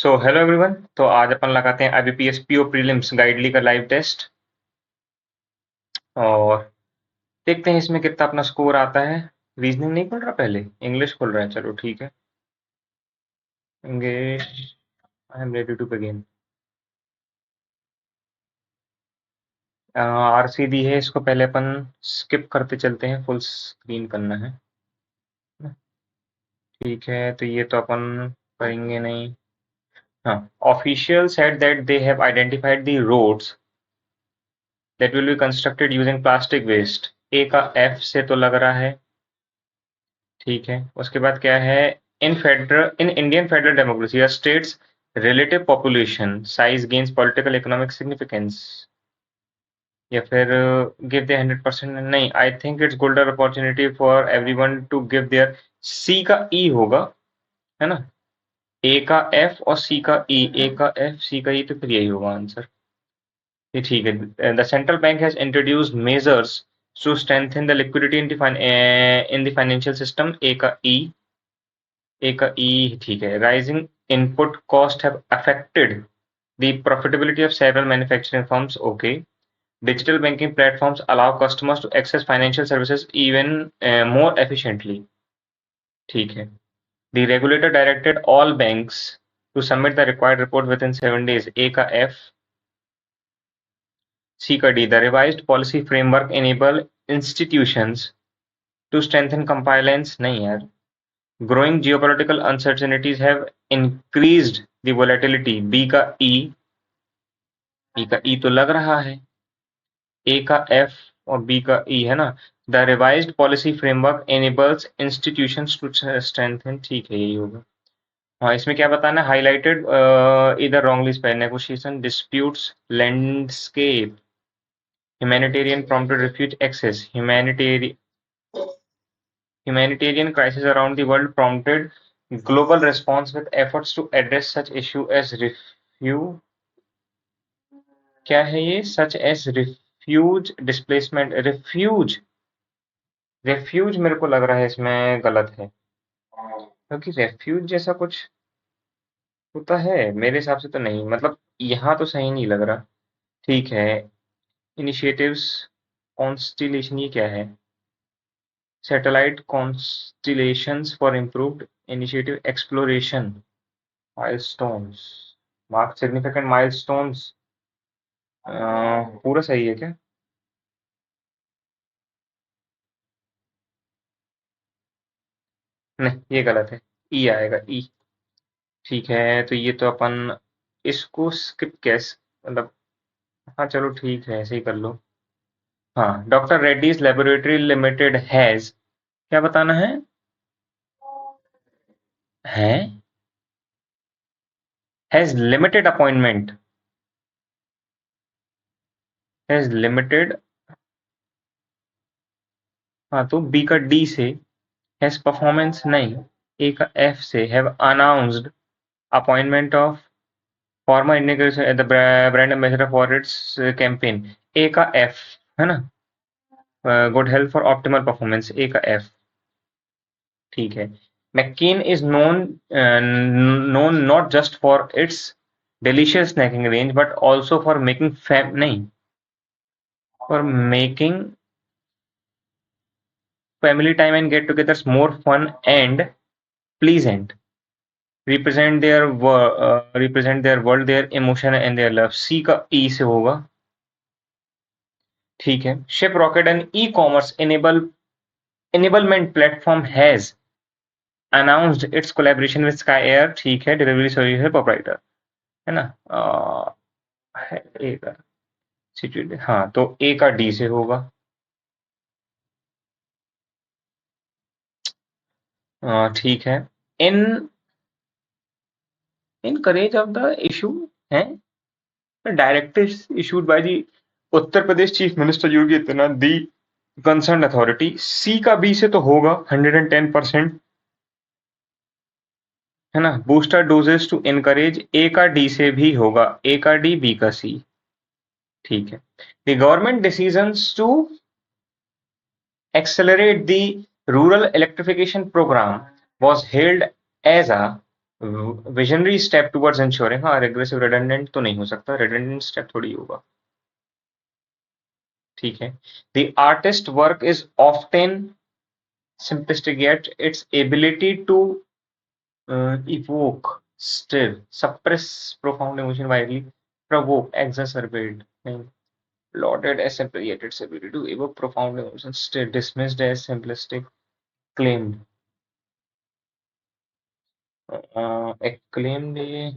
So hello everyone. तो आज अपन लगाते हैं आईबीपीएस पीओ प्रीलिम्स गाइडली का लाइव टेस्ट और देखते हैं इसमें कितना अपना स्कोर आता है। रीजनिंग नहीं खुल रहा, पहले इंग्लिश खुल रहा है। चलो ठीक है, English. I am ready to begin. RC दी है, इसको पहले अपन स्किप करते चलते हैं, फुल स्क्रीन करना है। ठीक है, तो ये तो अपन करेंगे नहीं। हाँ, official said that they have identified the roads that will be constructed using plastic waste. A का एफ से तो लग रहा है। ठीक है, उसके बाद क्या है? In Indian federal democracy are states relative population size gains political economic significance, या फिर गिव द 100%। नहीं, I think it's golden opportunity for everyone to give their. C का ई होगा, है ना? ए का एफ और सी का ई, ए का एफ सी का ई, तो फिर यही होगा आंसर। ये ठीक है। The central bank has introduced measures to strengthen the liquidity in the financial system. A का ई, ए का ई ठीक है। Rising input cost have affected the profitability of several manufacturing firms. Okay. Digital banking platforms allow customers to access financial services even more efficiently. ठीक है। The regulator directed all banks to submit the required report within 7 days। A का F, सी का D. The revised policy framework enable institutions to strengthen compliance. नहीं यार। Growing geopolitical uncertainties have increased the volatility। B का E, E का E तो लग रहा है। A का F और B का E है ना। The revised policy framework enables institutions to strengthen। ठीक है, यही होगा। हाँ, इसमें क्या बताना है? Highlighted either wrongly spelled। Negotiation, disputes, landscape, humanitarian prompted refuge access। Humanitarian crisis around the world prompted global response with efforts to address such issue as refugee। क्या है ये? Such as refuge displacement. Refuge, refuge मेरे को लग रहा है इसमें गलत है, क्योंकि रेफ्यूज जैसा कुछ होता है मेरे हिसाब से तो नहीं, मतलब यहाँ तो सही नहीं लग रहा। ठीक है। इनिशिएटिव्स कॉन्स्टिलेशन, ये क्या है? Satellite constellations for improved initiative exploration. Milestones, mark significant milestones. पूरा सही है क्या? नहीं, ये गलत है। ई आएगा, ई। ठीक है, तो ये तो अपन इसको स्किप कैस, मतलब हाँ चलो ठीक है, ऐसे ही कर लो। हाँ, doctor Reddy's laboratory limited has, क्या बताना है? Has limited appointment, has limited. हाँ, तो बी का डी से। हैज परफॉर्मेंस नहीं। ए का एफ से। Have announced appointment of former Indian the brand ambassador for its campaign. A का एफ, है ना? Good health for optimal performance. A का एफ। ठीक है। McCain is known not just for its delicious snacking range but also for making नहीं, for making family time and get-togethers more fun and pleasant. Represent their world, their emotion and their love। C का E से होगा। ठीक है। Ship Rocket and e-commerce enablement platform has announced its collaboration with Sky Air। ठीक है। Delivery service proprietor, है ना? है ए का सिचुएटेड। हाँ, तो ए का डी से होगा। ठीक है। In encourage of the issue है directives issued by the Uttar Pradesh chief minister Yogi Adityanath the concern authority. C का बी से तो होगा 110%, है ना? Booster doses to encourage. A का डी से भी होगा। ए का डी, बी का सी। ठीक है। The government decisions to accelerate the rural electrification program was hailed as a visionary step towards ensuring, हाँ रिग्रेसिव रिडंडेंट तो नहीं हो सकता, रिडंडेंट स्टेप थोड़ी होगा। ठीक है। The artist work is often simplistic, yet its ability to evoke, stir, suppress profound emotion, widely provoke, exacerbate, and lauded as simple, yet its ability to evoke profound emotions, still dismissed as simplistic, claimed. Acclaimed ये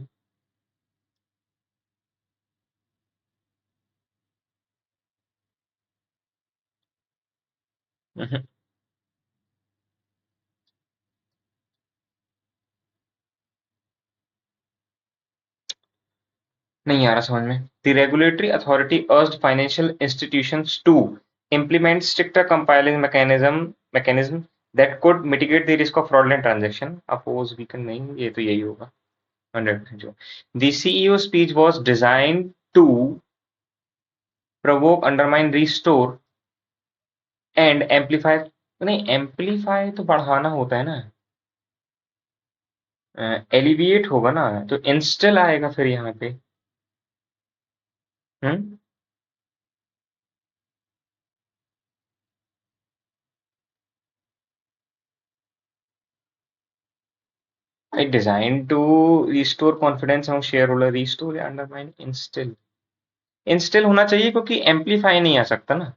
नहीं आ रहा समझ में। The regulatory authority urged financial institutions to implement stricter compiling mechanism that could mitigate the risk of fraudulent transaction. Oppose, weaken नहीं, ये तो यही होगा 100% sure. The CEO speech was designed to provoke, undermine, restore and amplify, नहीं amplify तो बढ़ाना होता है ना, एलिविएट होगा ना, तो इंस्टिल आएगा फिर यहाँ पे। हम्म designed to restore confidence among shareholder, restore या undermine, instill, instill होना चाहिए क्योंकि amplify नहीं आ सकता ना।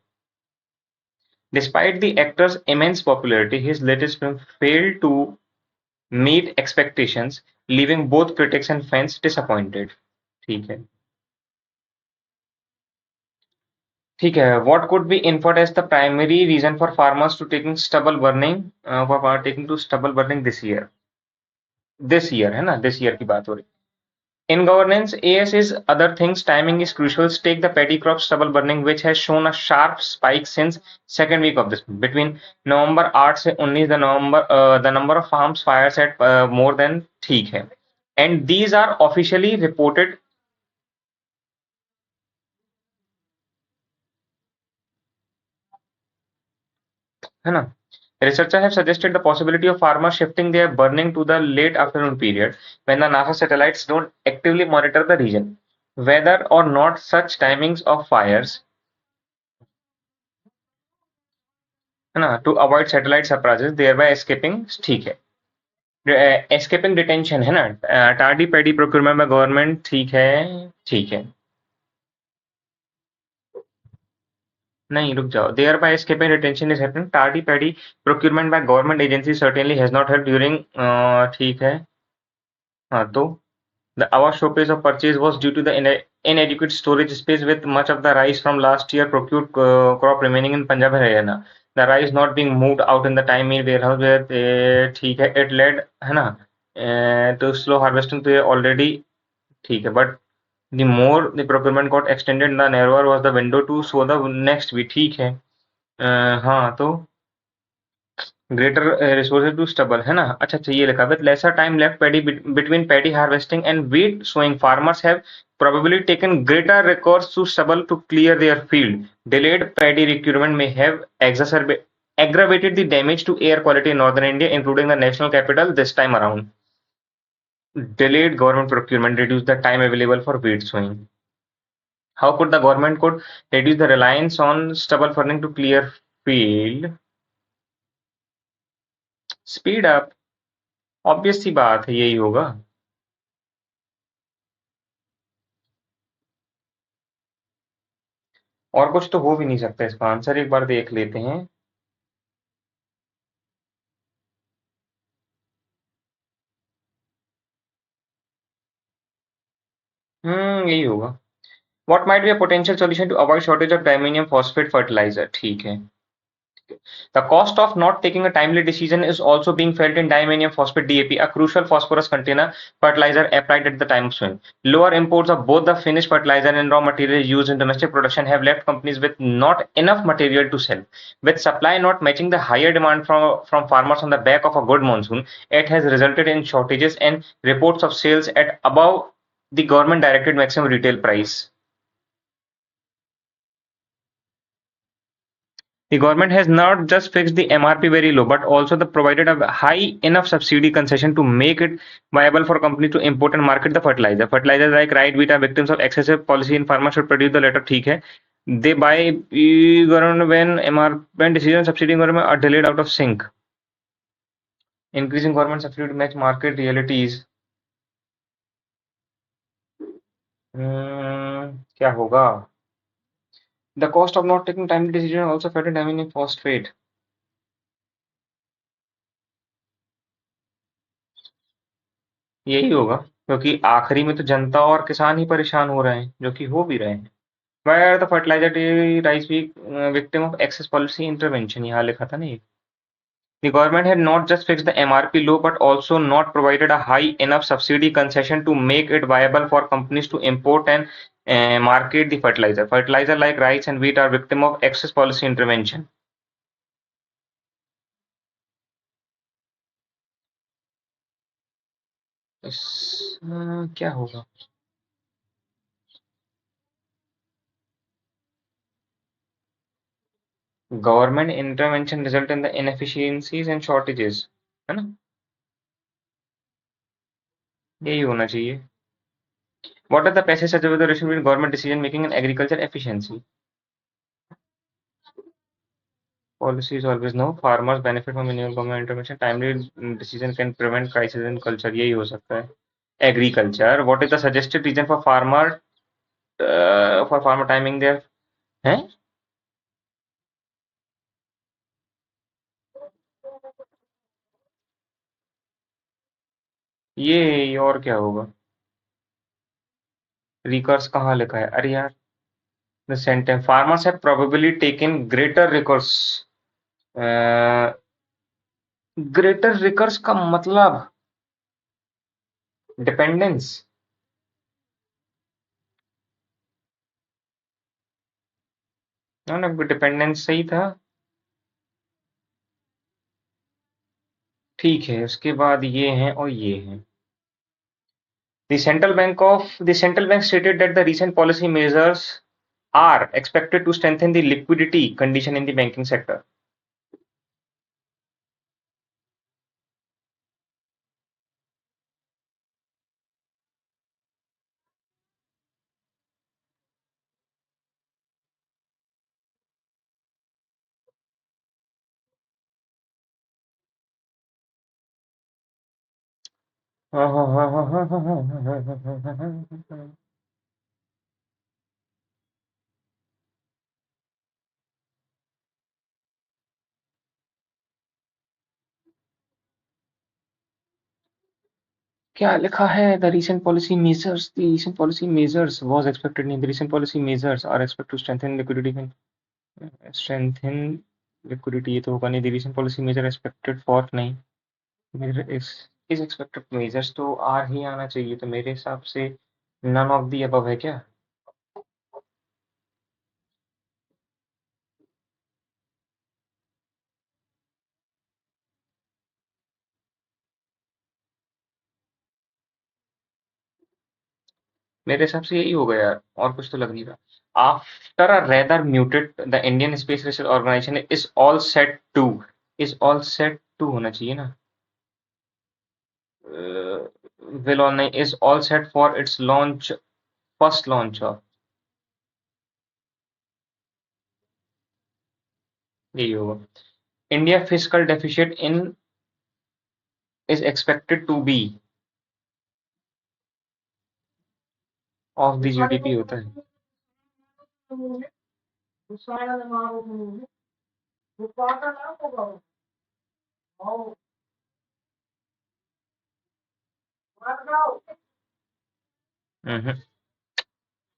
Despite the actor's immense popularity, his latest film failed to meet expectations, leaving both critics and fans disappointed. ठीक है। ठीक है। What could be inferred as the primary reason for farmers to taking stubble burning, for taking to stubble burning this year? This year है ना, this year की बात हो रही। In governance, AS is other things. Timing is crucial. Take the paddy crop stubble burning, which has shown a sharp spike since second week of this month. Between November 8 से 19 the number of farms fires at more than ठीक है. And these are officially reported, है ना? Researchers have suggested the possibility of farmers shifting their burning to the late afternoon period when the NASA satellites don't actively monitor the region. Whether or not such timings of fires, है ना, to avoid satellite surprises, thereby escaping, ठीक है, escaping detention है ना, tardy paddy procurement by government, ठीक है, ठीक है, नहीं रुक जाओ, thereby escaping detention is happening, tardy paddy procurement by government agencies certainly has not helped during, ठीक है, हाँ तो the our showcase of purchase was due to the inadequate storage space with much of the rice from last year procured crop remaining in Punjab and Haryana. The rice not being moved out in the time in warehouse where ठीक है, it led है ना to slow harvesting to already, ठीक है, but the more the procurement got extended, the narrower was the window to sow the next भी, ठीक है, हाँ तो ग्रेटर रिसोर्सेज टू स्टबल है ना, अच्छा अच्छा ये लिखा with lesser time left paddy between paddy harvesting and wheat sowing farmers have probably taken greater recourse to stubble to clear their field. Delayed paddy procurement may have aggravated the damage to air quality in northern India, including the national capital this time around. Delayed government procurement reduced the time available for wheat sowing. How could the government could reduce the reliance on stubble burning to clear field? Speed up, obvious सी बात है यही होगा। और कुछ तो हो भी नहीं सकता, इसका आंसर एक बार देख लेते हैं। यही होगा। What might be a potential solution to avoid shortage of diammonium phosphate fertiliser, ठीक है। The cost of not taking a timely decision is also being felt in diammonium phosphate DAP, a crucial phosphorus container fertilizer applied at the time of sowing. Lower imports of both the finished fertilizer and raw material used in domestic production have left companies with not enough material to sell. With supply not matching the higher demand from farmers on the back of a good monsoon, it has resulted in shortages and reports of sales at above the government directed maximum retail price. The government has not just fixed the MRP very low, but also provided a high enough subsidy concession to make it viable for companies to import and market the fertilizer. Fertilizers like right wheat are victims of excessive policy, and farmers should produce the latter. ठीक है. They buy government when MRP decisions subsidy government are delayed out of sync. Increasing government subsidy to match market realities. क्या होगा? The cost of not taking timely decision also affected ammonium phosphate. यही होगा क्योंकि आखिरी में तो जनता और किसान ही परेशान हो रहे हैं, जो कि हो भी रहे हैं. Why are the fertilizer rice week victim of excess policy intervention? यहाँ लिखा था ना ये. The government had not just fixed the MRP low but also not provided a high enough subsidy concession to make it viable for companies to import and market the fertilizer. Fertilizer like rice and wheat are victim of excess policy intervention. क्या होगा? Government intervention result in the inefficiencies and shortages, है ना? यही होना चाहिए. What are the passage such as the relation between government decision making and agriculture efficiency? Policies always know farmers benefit from minimal government intervention. Timely decision can prevent crisis in culture. यही हो सकता है. Agriculture. What is the suggested reason for farmer timing there? हैं? ये और क्या होगा? Recourse कहाँ लिखा है? अरे यार. The sentence farmers have probably taken greater recourse. Greater recurs का मतलब डिपेंडेंस. ना डिपेंडेंस सही था. ठीक है, उसके बाद ये हैं और ये हैं. The central bank stated that the recent policy measures are expected to strengthen the liquidity condition in the banking sector. क्या लिखा है? The recent policy measures was expected नहीं. The recent policy measures are expected to strengthen liquidity. Strengthen liquidity ये तो होगा नहीं. The recent policy measure expected for नहीं. मेरे is expected measures तो आर ही आना चाहिए. तो मेरे हिसाब से none of the above है क्या? मेरे हिसाब से यही होगा यार, और कुछ तो लग नहीं रहा. After a rather muted the Indian Space Research Organisation is all set to होना चाहिए ना. विल ऑन नहीं, is all set for its launch, first launch of. यही होगा. India fiscal deficit in is expected to be of the GDP होता है. Hmm,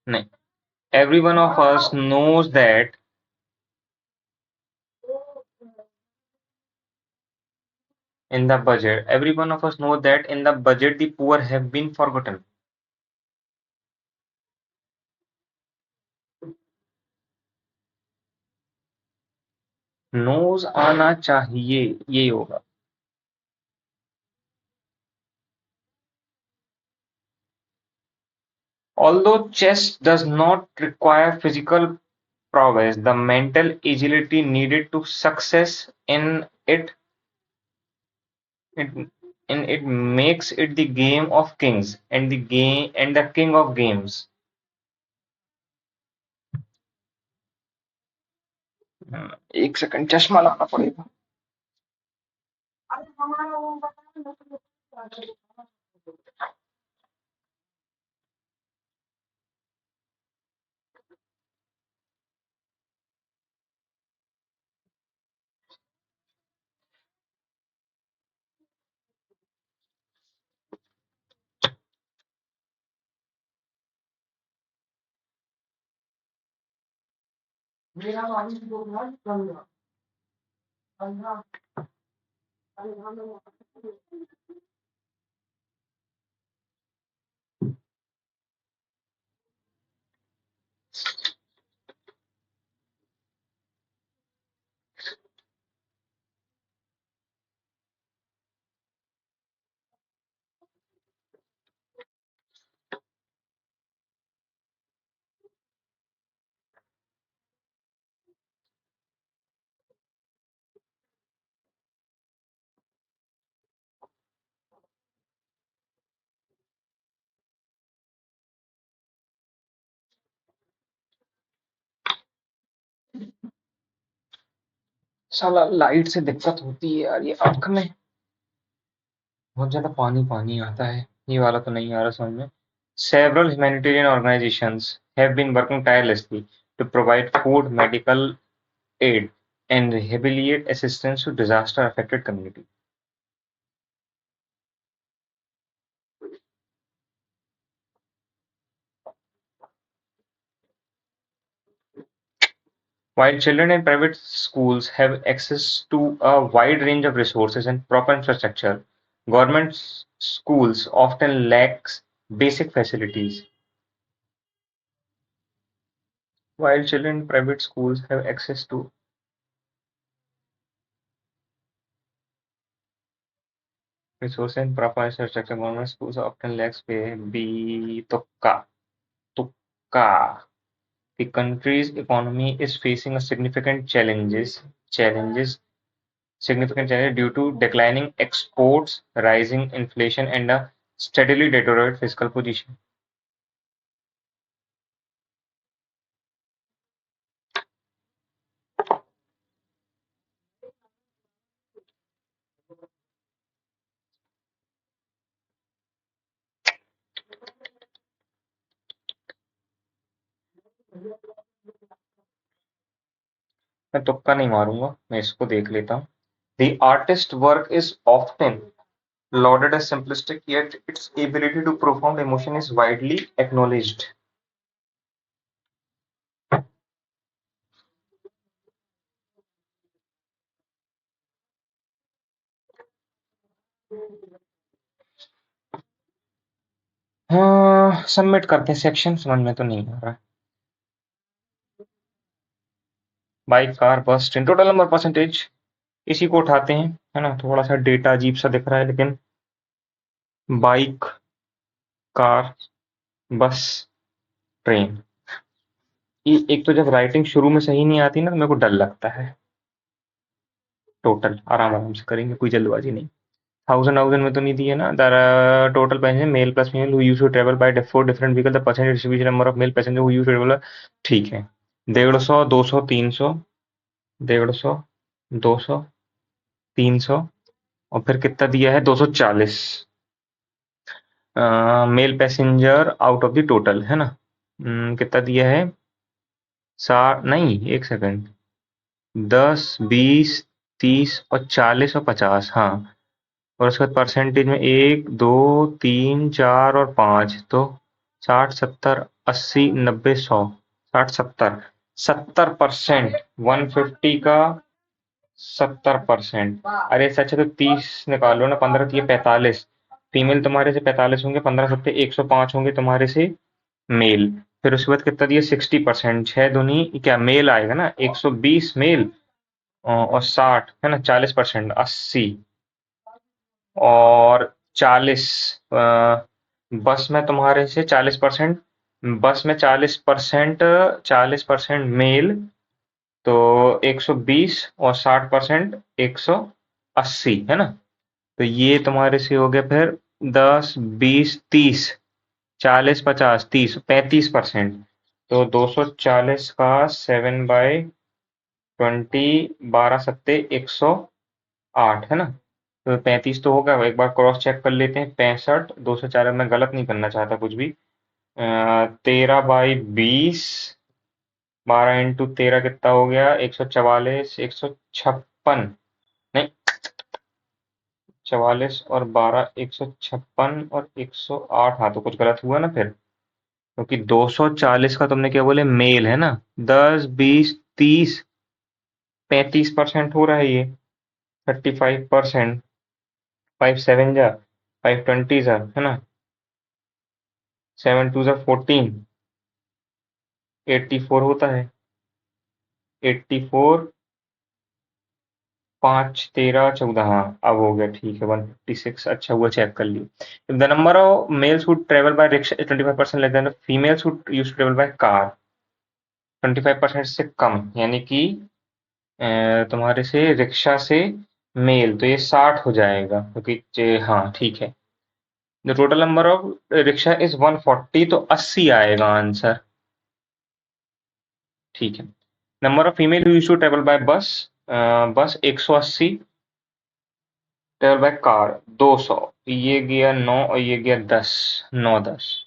नहीं. Every one of us knows that in the budget, every one of us know that in the budget the poor have been forgotten. Knows आना चाहिए, ये होगा. Although chess does not require physical prowess, the mental agility needed to success it it makes it the game of kings and the king of games. एक second चश्मा लाना पड़ेगा। साला light से दिक्कत होती है यार, ये आंख में बहुत ज्यादा पानी पानी आता है। ये वाला तो नहीं आ रहा समझ में। Several humanitarian organizations have been working tirelessly to provide food, medical aid, and rehabilitate assistance to disaster-affected communities. While children in private schools have access to a wide range of resources and proper infrastructure, government schools often lacks basic facilities. While children in private schools have access to resources and proper infrastructure, government schools often lacks tukka. Tukka. The country's economy is facing a significant challenges due to declining exports, rising inflation, and a steadily deteriorated fiscal position. मैं तुक्का नहीं मारूंगा, मैं इसको देख लेता हूँ। The artist's work is often lauded as simplistic, yet its ability to profound emotion is widely acknowledged. हाँ, सबमिट करते हैं। सेक्शन समझ में तो नहीं आ रहा। बाइक, कार, बस, ट्रेन, टोटल नंबर, परसेंटेज, इसी को उठाते हैं, है ना। थोड़ा सा डेटा अजीब सा दिख रहा है, लेकिन बाइक, कार, बस, ट्रेन, ये एक तो जब राइटिंग शुरू में सही नहीं आती ना, तो मेरे को डर लगता है। टोटल आराम आराम से करेंगे, कोई जल्दबाजी नहीं। 1000 में तो नहीं दिए ना। Total passenger male plus female who use to travel by four different vehicle, the percentage distribution number of male passenger who use to travel. ठीक है, 150, 200, 300, 150, 200, 300, और फिर कितना दिया है? 240 male passenger out of the total, है ना। कितना दिया है? 60 नहीं, एक सेकंड, 10, 20, 30 और 40 और 50, हाँ। और उसके बाद परसेंटेज में 1, 2, 3, 4 और 5, तो 60, 70, 80, 90, 100, 60, 70, 70%, 150 का 70%। अरे सच है, तो 30 निकालो ना, 15 तो ये 45। फीमेल तुम्हारे से 45 होंगे, 15 सत्ते 105 होंगे तुम्हारे से मेल। फिर उसके बाद कितना दिया? 60%, 6 दूनी क्या मेल आएगा ना, 120 मेल और 60 है ना, 40%, 80 और 40 बस में तुम्हारे से 40%, बस में 40% मेल, तो 120, और 60% 180, है ना। तो ये तुम्हारे से हो गया फिर 10, 20, 30, 40, 50, 30, 35%। तो 240 का 7/20, 12 सत्ते 108, है ना। तो 35 तो होगा, एक बार क्रॉस चेक कर लेते हैं। 65, 240, मैं गलत नहीं करना चाहता कुछ भी। 13/20, 12 × 13 कितना हो गया? 144, 156, नहीं, 44 और 12, 156 और 108। हाँ, तो कुछ गलत हुआ ना फिर, क्योंकि 240 का तुमने क्या बोले, मेल है ना। 10, 20, 30, 35% हो रहा है ये। 35%, 5 7 जा, 5 20 जा, है ना। 7 2 जा 14, 84 होता है। 84, 5 13 14, हाँ अब हो गया, ठीक है। 156, अच्छा हुआ चेक कर लिया। If the number of males who travel by rickshaw is 25% less than the females who used to travel by car, 25% से कम, यानी कि तुम्हारे से रिक्शा से मेल, तो ये 60 हो जाएगा, क्योंकि हाँ ठीक है। The total number of rickshaw is 140, तो 80 आएगा आंसर, ठीक है। Number of female who used to travel by bus, bus 180, travel by car 200, ये गया 9 और ये गया 10, 9 10।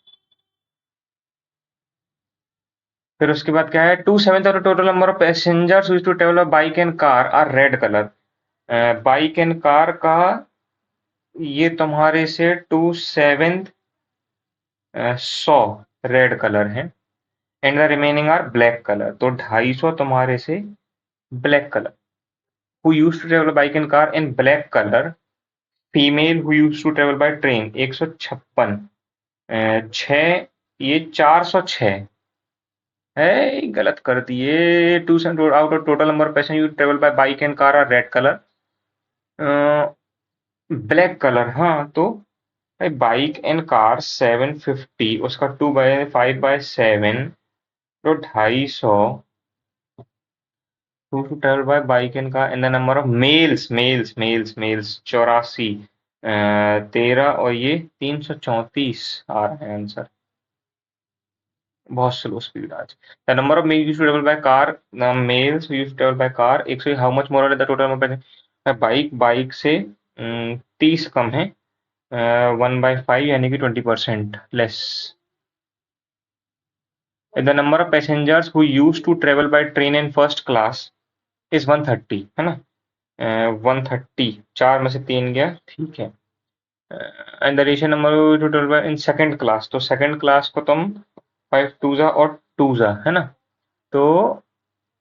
फिर उसके बाद क्या है, 2/7 of the total number of passengers who used to travel by bike and car are red colour. Bike and car का ये तुम्हारे से 2/7 100 रेड कलर है, and the remaining are black colour, तो 250 तुम्हारे से black colour. Who used to travel bike and car in black colour, female who used to travel by train 156, 6, ये 406 है, गलत कर दिए। 2 out of total number of passenger you travel by bike and car are red colour, black colour, हाँ तो bike and car 750, उसका 2/5/7, तो 250, to travel by bike and car, and the number of males 84, 13, और ये 334 आ रहा है answer. बहुत slow speed आज। The number of male used to travel by car, males used to travel by car 100, how much more the total number, bike से 30 कम है, 1/5 यानी कि 20% less. The number of passengers who used to travel by train in first class is 130, है ना। 130, 4 में से 3 गया, ठीक है। And the ratio number two travel bye in second class, तो सेकंड क्लास को तुम 5 2 जा और 2 जा, है ना। तो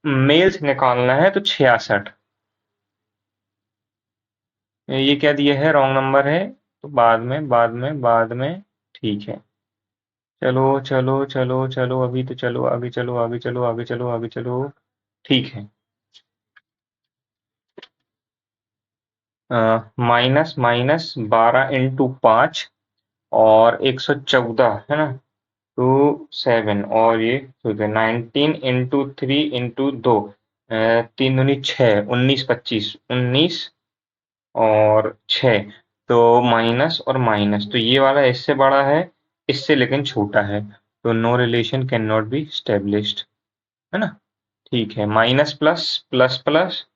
मेल्स निकालना है, तो 66। ये क्या दिया है, रॉन्ग नंबर है, तो बाद में, ठीक है। चलो चलो चलो चलो, अभी तो चलो, आगे चलो, आगे चलो, आगे चलो, आगे चलो, ठीक है। -12 × 5 और 114, है ना, 2 7, और ये ठीक है, 19 × 3 × 2, 3 दूनी 6, 19 25, 19 और 6, तो माइनस और माइनस, तो ये वाला इससे बड़ा है, इससे लेकिन छोटा है, तो no relation cannot be established, है ना। ठीक है, माइनस प्लस, प्लस प्लस,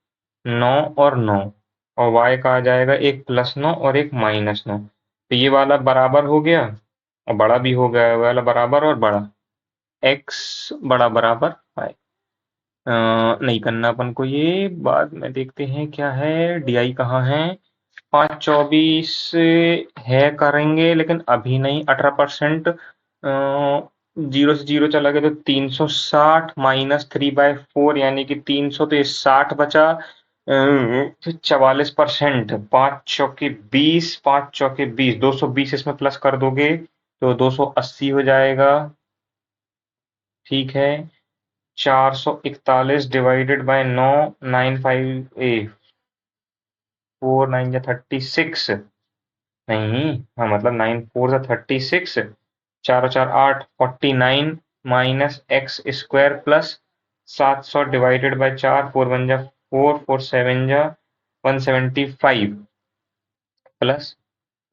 9 और 9, और y का आ जाएगा एक +9 और एक -9, तो ये वाला बराबर हो गया और बड़ा भी हो गया, ये वाला बराबर और बड़ा, x बड़ा बराबर y। नहीं करना अपन को, ये बाद में देखते हैं क्या है, डी कहाँ है। 5 24 है, करेंगे लेकिन अभी नहीं। 18%, 0 से 0 चला गया, तो 360 -3/4 यानी कि 300, तो ये 60 बचा। 44%, 5 × 4 = 20, 5 × 4 = 20, 220 इसमें प्लस कर दोगे तो 280 हो जाएगा, ठीक है। 441 डिवाइडेड बाय 9, 4 9 जा 36, नहीं, हाँ मतलब 9 4 जा 36, 4 और 4 8, 49 minus x square plus 700 divided by 4, 4 1 जा 4, 4 7 जा 175 प्लस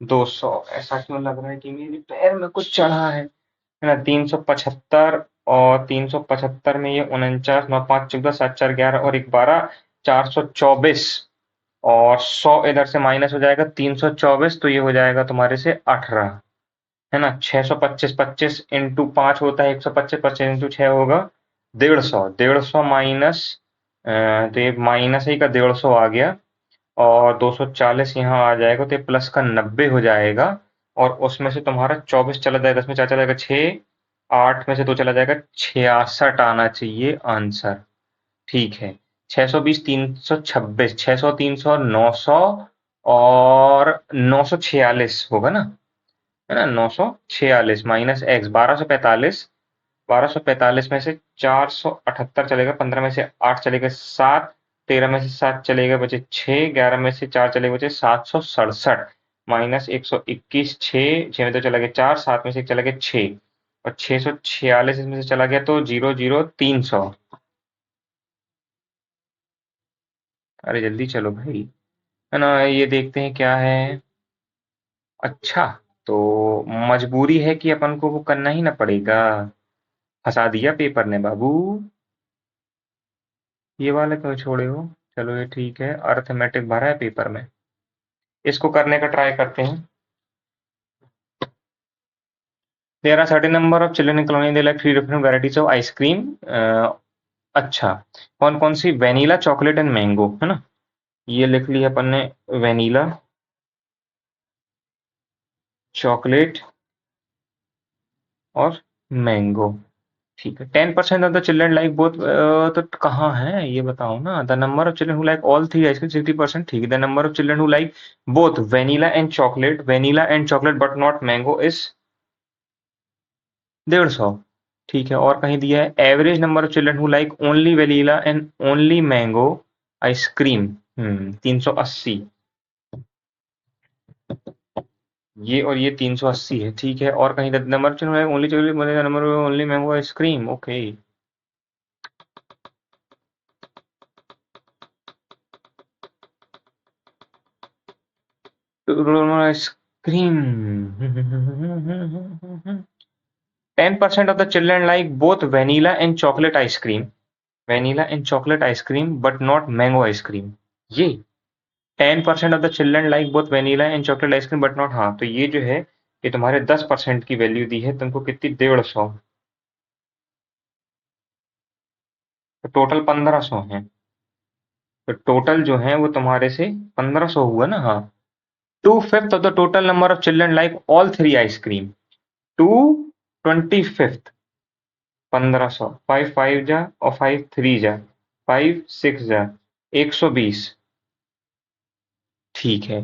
200। ऐसा क्यों लग रहा है कि मेरे पैर में कुछ चढ़ा है ना। 375 और 375 में ये 49, 9 5 14 7 4 11 और एक 12, 424 और 100 इधर से माइनस हो जाएगा 324, तो ये हो जाएगा तुम्हारे से 18, है ना। 625, 25 इंटू 5 होता है 125, 25 इंटू 6 होगा 150, 150 माइनस, तो ये माइनस ही का 150 आ गया और 240 यहाँ आ जाएगा, तो ये प्लस का 90 हो जाएगा और उसमें से तुम्हारा 24 चला जाएगा, 10 में 4 चला जाएगा 6, 8 में से 2 चला जाएगा 66 आना चाहिए आंसर। ठीक है। 620, 326, 600, 300, 900 और 946 होगा ना, है ना। 946 माइनस एक्स 1245, 1245 में से 478 चलेगा, 15 में से 8 चलेगा 7, 13 में से 7 चलेगा बचे 6, 11 में से 4 चलेगा बचे 767 माइनस 121, 6 में तो चला गया 4, 7 में से 1 चला गया 6 और 646 इसमें से चला गया तो 0 0 300। अरे जल्दी चलो भाई, है ना। ये देखते हैं क्या है। अच्छा, तो मजबूरी है कि अपन को वो करना ही ना पड़ेगा। फंसा दिया पेपर ने बाबू। ये वाला क्यों छोड़े हो। चलो ये ठीक है, अर्थमेटिक भरा है पेपर में, इसको करने का ट्राई करते हैं। There are certain number of children in colony, they like 3 different varieties of ice cream. अच्छा, कौन कौन सी, वेनिला, चॉकलेट एंड मैंगो, है ना। ये लिख लिया अपन ने, वेनिला, चॉकलेट और मैंगो। ठीक है। 10% of the children like both, तो कहाँ है ये बताओ ना। The number of children who like all three ice cream 60%। ठीक है। The number of children who like both vanilla and chocolate but not mango is 150। ठीक है। और कहीं दिया है average number of children who like only vanilla and only mango ice cream, 380। ये और ये 380 है। ठीक है। और कहीं number of children only chocolate, number only mango ice cream, okay. Ice cream. 10% of the children like both vanilla and chocolate ice cream. Vanilla and chocolate ice cream, but not mango ice cream. ये 10% of the children like both vanilla and chocolate ice cream, but not, हाँ तो ये जो है ये तुम्हारे 10% की value दी है तुमको कितनी, 150। तो टोटल 1500 है। तो टोटल जो है वो तुम्हारे से 1500 हुआ ना, हाँ। 2/5 of the total number of children like all three ice cream. 2/25, 1500, 5 5 जा और 5 3 जा, 5 6 जा, 120। ठीक है।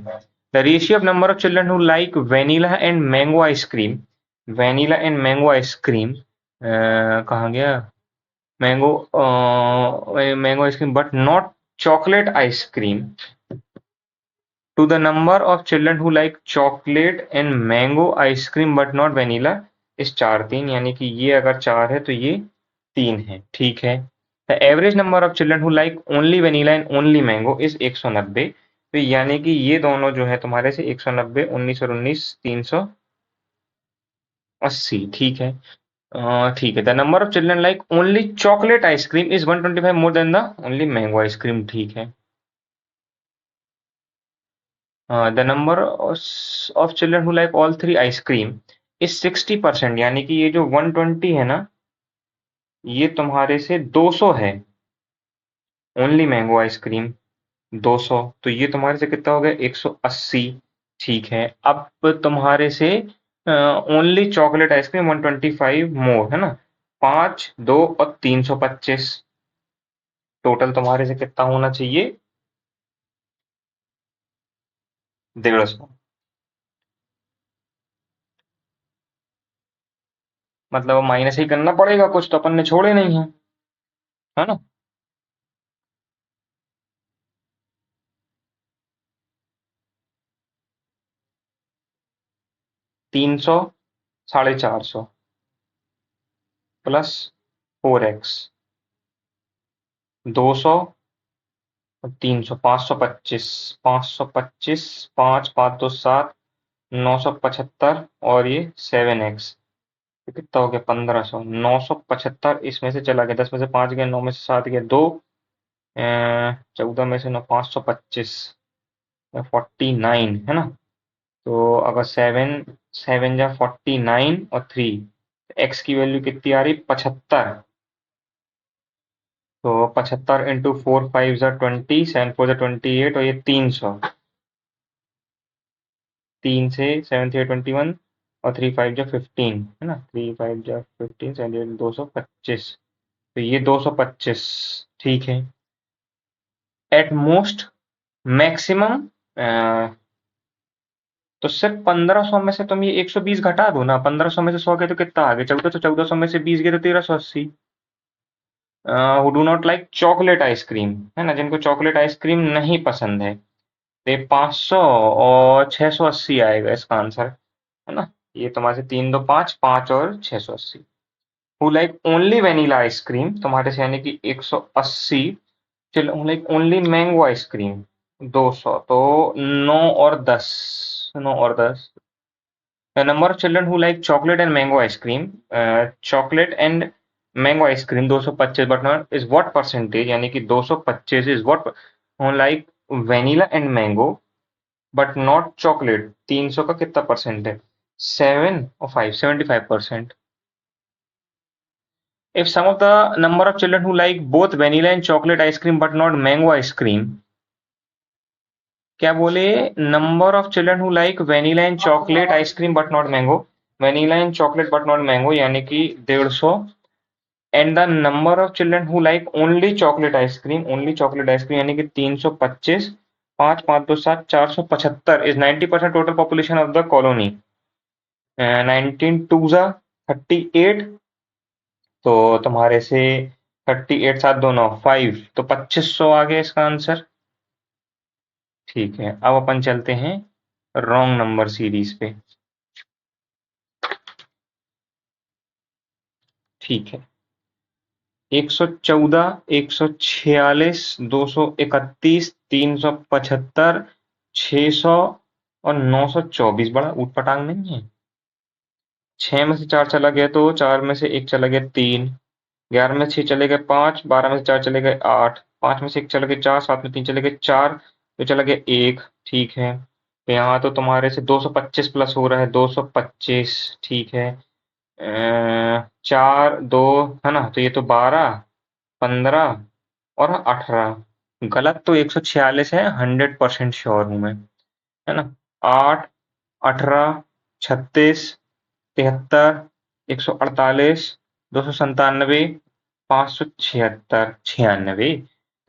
The ratio of number of children who like vanilla and mango ice cream, vanilla and mango ice cream, कहाँ गया, mango, mango ice cream but not chocolate ice cream, to the number of children who like chocolate and mango ice cream but not vanilla is 4 3, यानी कि ये अगर 4 है तो ये 3 है। ठीक है। The average number of children who like only vanilla and only mango is 190। तो यानी कि ये दोनों जो है तुम्हारे से 190, 19 और 19, 380। ठीक है। ठीक है। The number of children like only chocolate ice cream is 125 more than the only mango ice cream. ठीक है। The number of children who like all three ice cream is 60%, यानी कि ये जो 120 है ना, ये तुम्हारे से 200 है ओनली मैंगो आइसक्रीम, 200, तो ये तुम्हारे से कितना हो गया, 180। ठीक है। अब तुम्हारे से ओनली चॉकलेट आइसक्रीम 125 मोर, है ना। 5 2 और 325, टोटल तुम्हारे से कितना होना चाहिए, 150। मतलब माइनस ही करना पड़ेगा, कुछ तो अपन ने छोड़े नहीं है ना। 300 450 प्लस 4x, 200 और 300, 525, 525, 5 5 2 7, 975 और ये 7x, तो कितना हो गया 1500, 975 इसमें से चला गया, 10 में से 5 गया, 9 में से 7 गया, 2, 14 में से 9, 525, 49 है ना। तो अगर 7 7 जा 49 और 3, एक्स की वैल्यू कितनी आ रही 75, तो 75 इंटू 4 5 जा 20, 7 4 जा 28 और ये 300, 3 से 7 3 21 और 3 5 जा 15 है ना, 3 5 जा 15, 7 225, तो ये 225 ठीक है। एट मोस्ट मैक्सिमम, तो सिर्फ 1500 में से तुम ये 120 घटा दो ना, 1500 में से 100 गए तो कितना आ गया 1400, 1400 में से 20 गए तो 1380। Who do not like chocolate ice cream, है ना, जिनको चॉकलेट आइसक्रीम नहीं पसंद है, तो ये 500 और 680 आएगा इसका आंसर, है ना। ये तुम्हारे से 3 2 5, 5 और 680। Who like only vanilla ice cream, तुम्हारे से यानी कि 180। चलो who like only mango ice cream 200, तो 9 और 10, 9 और 10। The number of children who like chocolate and mango ice cream, chocolate and mango ice cream 225, but not is what percentage, यानी कि 225 is what who like vanilla and mango but not chocolate, 300 का कितना percent है 7 और 5, 75%. If some of the number of children who like both vanilla and chocolate ice cream but not mango ice cream, क्या बोले, number of children who like vanilla and chocolate ice cream but not mango, vanilla and chocolate but not mango यानी कि 150, and the number of children who like only chocolate ice cream, only chocolate ice cream यानी कि 325, 5 5 2 7, 475 is 90% total population of the colony. 19 to जा 38, तो तुम्हारे से 38 7 2 9 5, तो 2500 आ गया इसका आंसर। ठीक है, अब अपन चलते हैं रॉन्ग नंबर सीरीज पे। ठीक है, 114, 146, 231, 375, 600 और 924 बड़ा ऊटपटांग नहीं है। 6 में से 4 चला गया तो 4 में से 1 चला गया 3, 11 में से 6 चले गए 5, 12 में से 4 चले गए 8, 5 में से 1 चले गए 4, 7 में 3 चले गए 4, तो चला गया 1। ठीक है, तो यहाँ तो तुम्हारे से 225 प्लस हो रहा है 225। ठीक है, 4 2 है ना, तो ये तो 12, 15 और 18। गलत तो 146 है, 100% श्योर हूं मैं, है ना। 8, 18, 36, 73, 148, 297, 576, 96,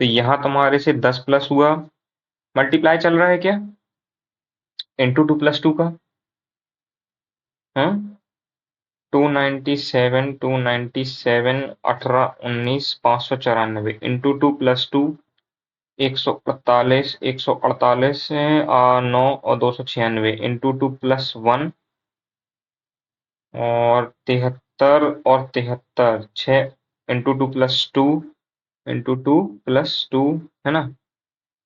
तो यहाँ तुम्हारे से 10 प्लस हुआ, मल्टीप्लाई चल रहा है क्या, इंटू 2 प्लस 2 का, हाँ, 297, 297, 18 19, 594 इंटू 2 प्लस 2, 148, 148 से 9 और 296 इंटू 2 प्लस 1 और 73 और 73, 6 इंटू 2 प्लस 2 इंटू 2 प्लस 2, है ना,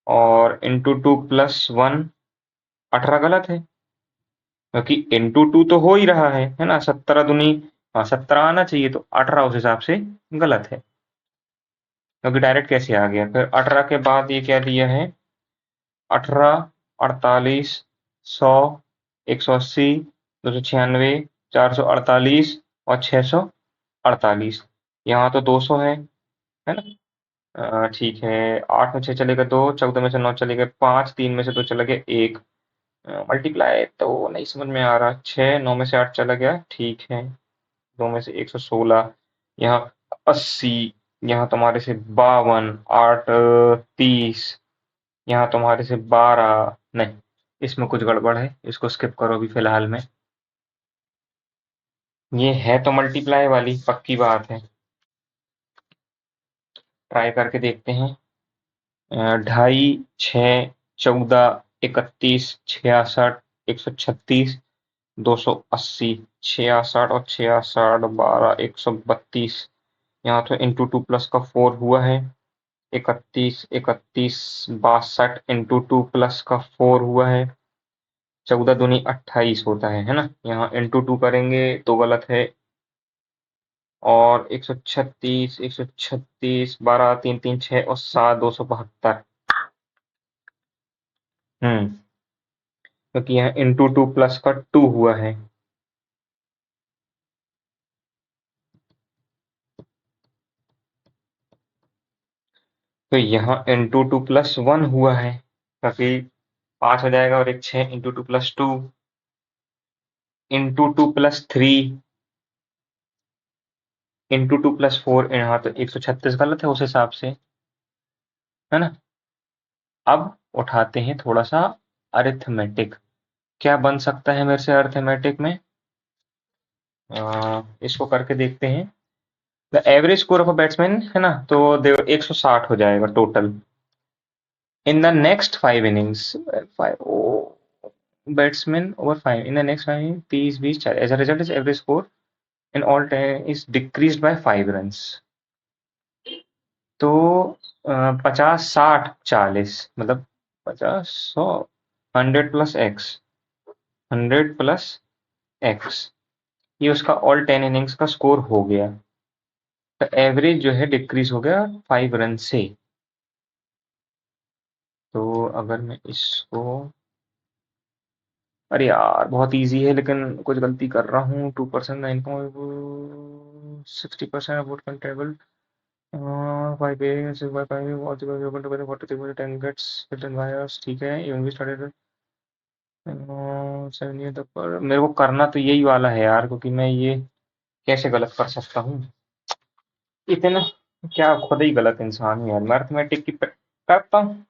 और इंटू 2 प्लस 1, 18 गलत है क्योंकि इंटू 2 तो हो ही रहा है ना, 17 दूनी, हाँ 17 आना चाहिए, तो 18 उस हिसाब से गलत है क्योंकि डायरेक्ट कैसे आ गया। फिर 18 के बाद ये क्या दिया है, 18, 48, 100, 180, 296, 448 और 648, यहाँ तो 200 है ना। ठीक है, 8 में 6 चलेगा 2, 14 में से 9 चले गए 5, 3 में से 2 चला गया 1, मल्टीप्लाई तो नहीं समझ में आ रहा, 6 9 में से 8 चला गया, ठीक है, 2 में से 116, यहाँ 80, यहाँ तुम्हारे से 52, 8 30, यहाँ तुम्हारे से 12, नहीं इसमें कुछ गड़बड़ है, इसको स्किप करो अभी फिलहाल में। ये है तो मल्टीप्लाई वाली पक्की बात है, ट्राई करके देखते हैं। 2.5, 6, 14, 31, 66, 136, 280, 66 और 66, 12, 132। यहाँ तो इंटू 2 + का 4 हुआ है। 31, 31, 62 इंटू 2 + का 4 हुआ है। 14 दूनी 28 होता है ना। यहाँ इंटू 2 करेंगे तो गलत है। और 136, 136, 12, 3, 3, 6 और 7, 272। क्योंकि यहाँ इंटू 2 + का 2 हुआ है। तो यहाँ इंटू 2 + 1 हुआ है, क्योंकि 5 हो जाएगा और एक 6 इंटू 2 + 2 इंटू 2 + 3 इंटू 2 + 4। यहाँ तो 136 गलत है उस हिसाब से, है ना। अब उठाते हैं थोड़ा सा अरिथमेटिक। क्या बन सकता है मेरे से अरिथमेटिक में? इसको करके देखते हैं। The average score of a batsman, है ना, तो 160 हो जाएगा total in the next 5 innings. 5 batsman over 5 in the next 5, 30, 20, 40। As a result is average score in all time is decreased by 5 runs. तो 50, 60, 40, मतलब 50, 100, 100 + x, 100 + x, ये उसका all 10 innings का स्कोर हो गया। तो एवरेज जो है डिक्रीज हो गया 5 रन से। तो अगर मैं इसको, अरे यार बहुत इजी है लेकिन कुछ गलती कर रहा हूँ। 2% 9.60% vote countable 5 6 by 5 what the open to 43 10 gets hidden wires। ठीक है, इवन भी स्टार्टेड 7 तक पर मेरे को करना तो यही वाला है यार, क्योंकि मैं ये कैसे गलत कर सकता हूँ इतना। क्या खुद ही गलत इंसान हूँ यार। मैं अर्थमेटिक की करता हूँ।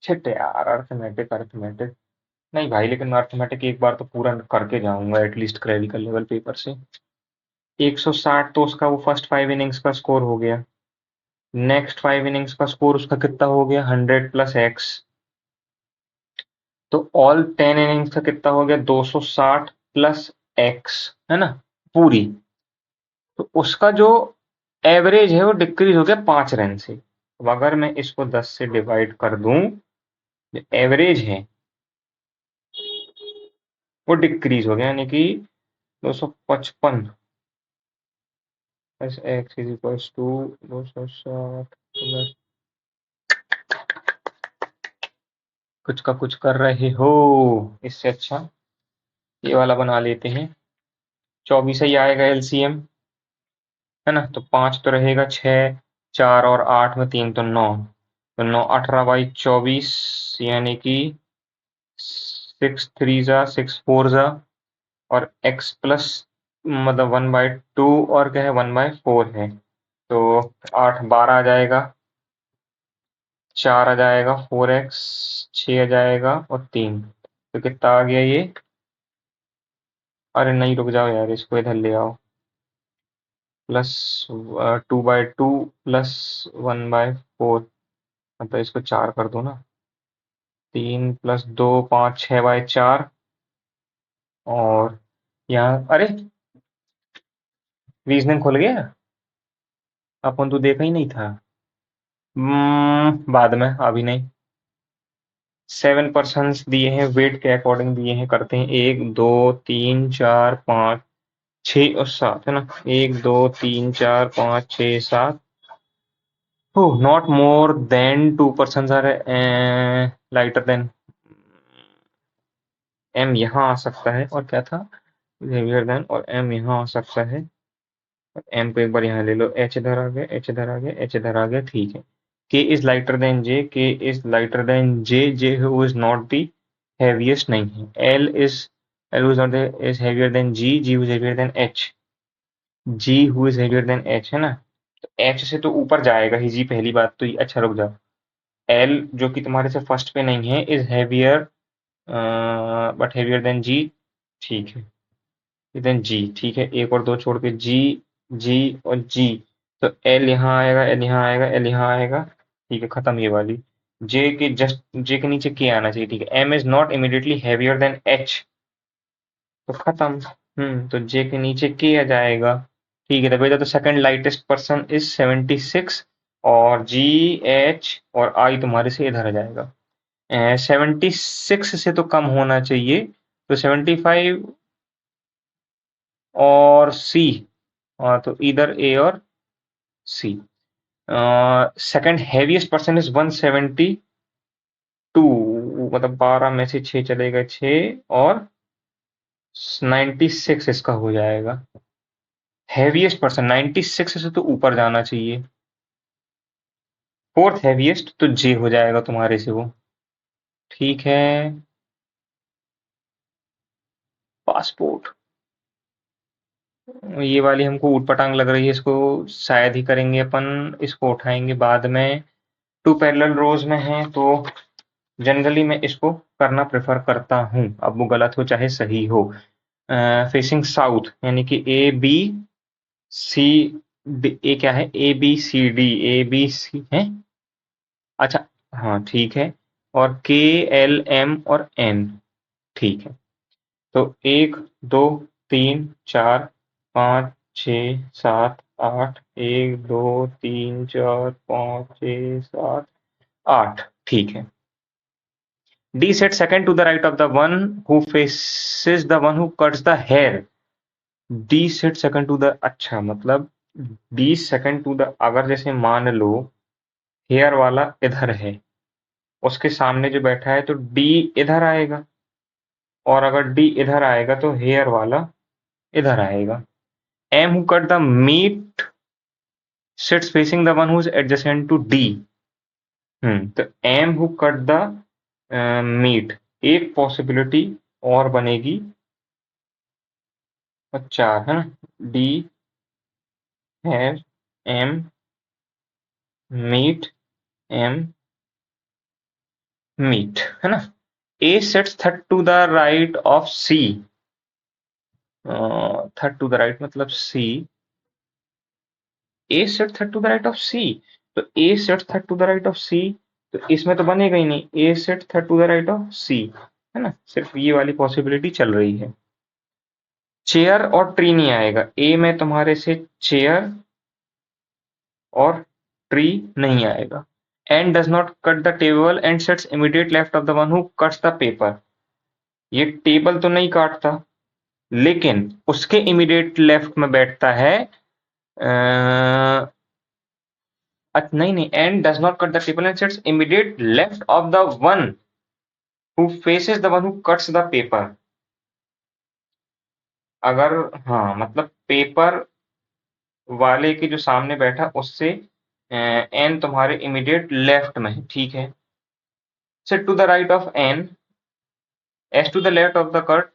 छिट यार, अर्थमेटिक अर्थमेटिक नहीं भाई, लेकिन मैं अर्थमेटिक एक बार तो पूरा करके जाऊंगा एटलीस्ट क्लरिकल लेवल पेपर से। 160 तो उसका वो फर्स्ट 5 इनिंग्स का स्कोर हो गया। नेक्स्ट 5 इनिंग्स का स्कोर उसका कितना हो गया? 100 + x। तो ऑल 10 इनिंग्स का कितना हो गया? 260 + x, है ना, पूरी। तो उसका जो एवरेज है वो डिक्रीज हो गया 5 रन से। अब अगर मैं इसको 10 से डिवाइड कर दूं, जो एवरेज है वो डिक्रीज हो गया, यानी कि 255 + x is equals to 260 plus. कुछ का कुछ कर रहे हो। इससे अच्छा ये वाला बना लेते हैं। 24 ही आएगा एलसीएम, है ना। तो 5 तो रहेगा, 6, 4 और 8 में 3 तो 9। तो 9 18/24, यानी कि 6 3 जा 6 4 जा, और x प्लस मतलब 1/2 और क्या है 1/4 है। तो 8 12 आ जाएगा, 4 आ जाएगा, 4x, 6 आ जाएगा और 3। तो कितना आ गया ये? अरे नहीं, रुक जाओ यार, इसको इधर ले आओ। प्लस 2/2 प्लस 1/4, मतलब इसको 4 कर दो ना। 3 + 2 5, 6/4। और यहाँ अरे रीजनिंग खुल गया, अपन तो देखा ही नहीं था। बाद में, अभी नहीं। 7 पर्सन दिए हैं, वेट के अकॉर्डिंग दिए हैं। करते हैं 1 2 3 4 5 6 और 7, है ना। 1 2 3 4 5 6 7। Not more than 2 person are lighter than. M यहाँ आ सकता है, और क्या था, हेवियर देन, और एम यहाँ आ सकता है। एम को एक बार यहाँ ले लो, एच इधर आ गया, एच इधर आ गया, एच इधर आ गया, ठीक है। के is lighter than J, K is lighter than J, J who is not the heaviest नहीं है। L is, L who is not is heavier than G, G who is heavier than H, G who is heavier than H, है ना। तो H से तो ऊपर जाएगा ही जी, पहली बात तो ये। अच्छा रुक जाओ, एल जो कि तुम्हारे से फर्स्ट पे नहीं है, is heavier but heavier than G, ठीक है। देन जी, ठीक है, एक और दो छोड़ के जी, जी और जी। तो एल यहाँ आएगा, एल यहाँ आएगा, एल यहाँ आएगा, ठीक है, खत्म ये वाली। जे के जस्ट, जे के नीचे के आना चाहिए, ठीक है। M is not immediately heavier than H, तो खत्म। तो जे के नीचे के आ जाएगा। ठीक है, तो बेटा, तो सेकंड लाइटेस्ट पर्सन इज 76, और जी, एच और आई तुम्हारे से इधर आ जाएगा। 76 से तो कम होना चाहिए, तो 75 और सी। तो इधर ए और सी। सेकंड हैवीएस्ट पर्सन इज 172, मतलब 12 में से 6 चलेगा, 6 और 96 इसका हो जाएगा। हैवीएस्ट पर्सन 96 से तो ऊपर जाना चाहिए। फोर्थ हैवीएस्ट तो जे हो जाएगा तुम्हारे से वो। ठीक है। पासपोर्ट, ये वाली हमको ऊटपटांग लग रही है, इसको शायद ही करेंगे अपन, इसको उठाएंगे बाद में। टू पैरेलल रोज में है तो जनरली मैं इसको करना प्रेफर करता हूँ, अब वो गलत हो चाहे सही हो। फेसिंग साउथ, यानी कि ए बी सी डी। ए क्या है? A B C D, A B C है। अच्छा, हाँ ठीक है। और के, एल, एम और एन। ठीक है, तो 1, 2, 3, 4, 5, 6, 7, 8, 1, 2, 3, 4, 5, 6, 7, 8। ठीक है। D sat second to the right of the one who faces the one who cuts the hair. D sat second to the, अच्छा मतलब D second to the, अगर जैसे मान लो हेयर वाला इधर है, उसके सामने जो बैठा है, तो D इधर आएगा, और अगर D इधर आएगा तो हेयर वाला इधर आएगा। M who cut the meat sits facing the one who is adjacent to D. तो M who cut the meat, एक पॉसिबिलिटी और बनेगी, और 4 है ना। D, hair, M, meat, M, meat, है ना। A sets third to the right of C. Third to the right मतलब C. A set third to the right of C, तो A set third to the right of C, तो इसमें तो बनेगा ही नहीं। A set third to the right of C, है ना, सिर्फ ये वाली पॉसिबिलिटी चल रही है। चेयर और ट्री नहीं आएगा, ए में तुम्हारे से चेयर और ट्री नहीं आएगा। And does not cut the table and sets immediate left of the one who cuts the paper. ये टेबल तो नहीं काटता, लेकिन उसके इमीडिएट लेफ्ट में बैठता है। नहीं नहीं, and does not cut the table and sets immediate left of the one who faces the one who cuts the paper. अगर, हाँ मतलब पेपर वाले के जो सामने बैठा उससे एन तुम्हारे इमीडिएट लेफ्ट में है। ठीक है। Sit to the right of N, S to the left of the cut,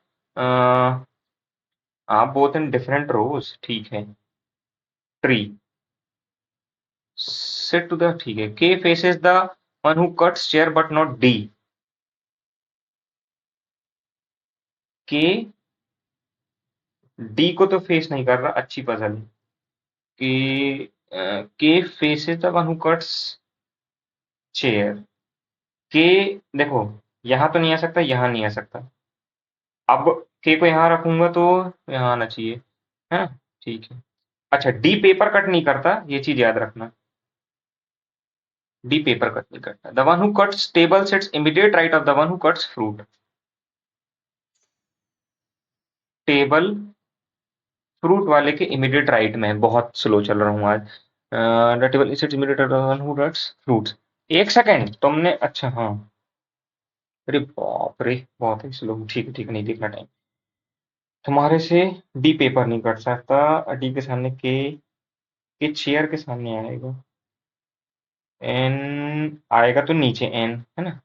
आप बोथ इन डिफरेंट रोज। ठीक है। ट्री, सिट टू द, ठीक है। K faces the one who cuts chair but not D. K D को तो face नहीं कर रहा, अच्छी puzzle. K faces the one who cuts chair. K, देखो यहां तो नहीं आ सकता, यहां नहीं आ सकता। अब के को यहां रखूंगा तो यहां आना चाहिए, है ना। ठीक है। अच्छा, डी पेपर कट नहीं करता, ये चीज याद रखना। डी पेपर कट नहीं करता। The one who cuts table sits immediate right of the one who cuts fruit. Table fruit वाले के इमीडिएट राइट में है। बहुत स्लो चल रहा हूँ आज। The table sits immediate right of the one who cuts fruits. एक सेकेंड, तुमने, अच्छा हाँ, अरे बाप रे, बहुत ही स्लो। ठीक है, ठीक है, नहीं देखना टाइम। तुम्हारे से डी पेपर नहीं कट सकता, डी के सामने के चेयर के सामने आएगा। एन आएगा तो नीचे एन, है ना।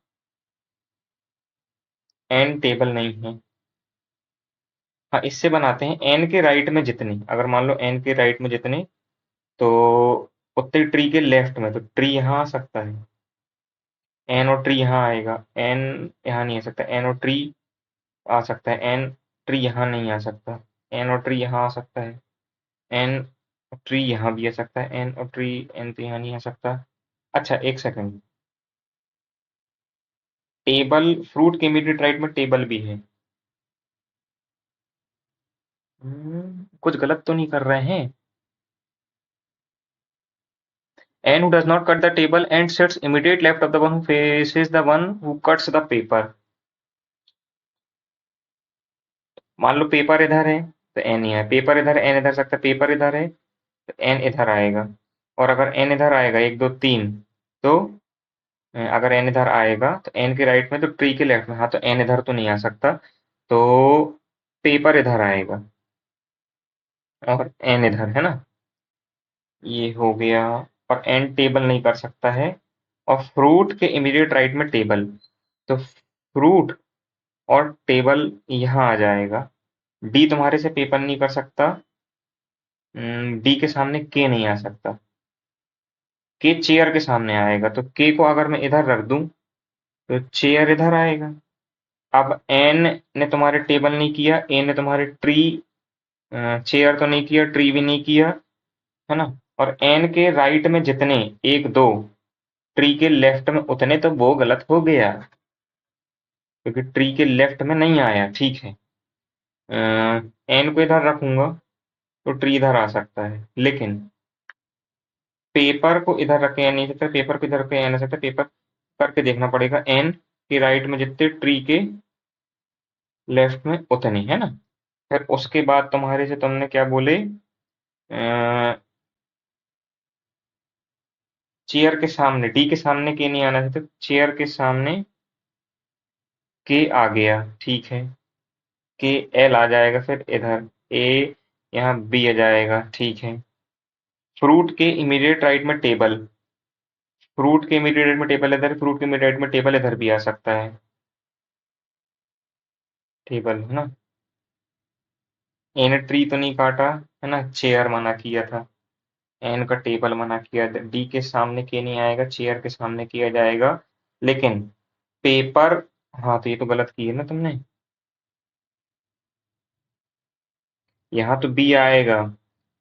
एन टेबल नहीं है। हाँ, इससे बनाते हैं एन के राइट में जितने, अगर मान लो एन के राइट में जितने, तो उतने ट्री के लेफ्ट में, तो ट्री यहाँ आ सकता है। एन और ट्री यहाँ आएगा, एन यहाँ नहीं आ सकता, एन और ट्री आ सकता है, एन ट्री यहाँ नहीं आ सकता, एन और ट्री यहाँ आ सकता है, एन ट्री यहाँ भी आ सकता है, एन और ट्री, एन तो यहाँ नहीं आ सकता। अच्छा एक सेकंड, टेबल फ्रूट के इमीडिएट राइट में टेबल भी है। कुछ गलत तो नहीं कर रहे हैं। N who does not cut the table and sits immediate left of the one who faces the one who cuts the paper। मान लो पेपर इधर है तो एन ही है, पेपर इधर है, एन इधर सकता है, पेपर इधर है तो एन इधर आएगा। और अगर एन इधर आएगा 1 2 3 तो अगर एन इधर आएगा तो एन के राइट में तो ट्री के लेफ्ट में, हाँ तो एन इधर तो नहीं आ सकता, तो पेपर इधर आएगा और एन इधर है ना, ये हो गया। और एन टेबल नहीं कर सकता है, और फ्रूट के इमीडिएट राइट में टेबल, तो फ्रूट और टेबल यहाँ आ जाएगा। डी तुम्हारे से पेपर नहीं कर सकता, डी के सामने के नहीं आ सकता, के चेयर के सामने आएगा, तो के को अगर मैं इधर रख दूं तो चेयर इधर आएगा। अब एन ने तुम्हारे टेबल नहीं किया, ए ने तुम्हारे ट्री, चेयर तो नहीं किया, ट्री भी नहीं किया, है ना। और एन के राइट में जितने 1 2 ट्री के लेफ्ट में उतने, तो वो गलत हो गया क्योंकि ट्री के लेफ्ट में नहीं आया, ठीक है। एन को इधर रखूंगा तो ट्री इधर आ सकता है, लेकिन पेपर को इधर रख के एन नहीं सकता, पेपर को इधर रख के एन आ सकता, पेपर करके देखना पड़ेगा एन के राइट में जितने ट्री के लेफ्ट में उतने, है ना। फिर उसके बाद तुम्हारे से तुमने क्या बोले, चेयर के सामने, डी के सामने के नहीं आना चाहिए, तो चेयर के सामने के आ गया, ठीक है। के एल आ जाएगा, फिर इधर ए, यहाँ बी आ जाएगा, ठीक है। फ्रूट के इमीडिएट राइट में टेबल, फ्रूट के इमीडिएट राइट में टेबल इधर, फ्रूट के इमीडिएट राइट में टेबल इधर भी आ सकता है, टेबल है ना। ए ने ट्री तो नहीं काटा, है ना, चेयर मना किया था, एन का टेबल मना किया, डी के सामने के नहीं आएगा, चेयर के सामने किया जाएगा, लेकिन पेपर, हाँ तो ये तो गलत की है ना तुमने, यहाँ तो बी आएगा।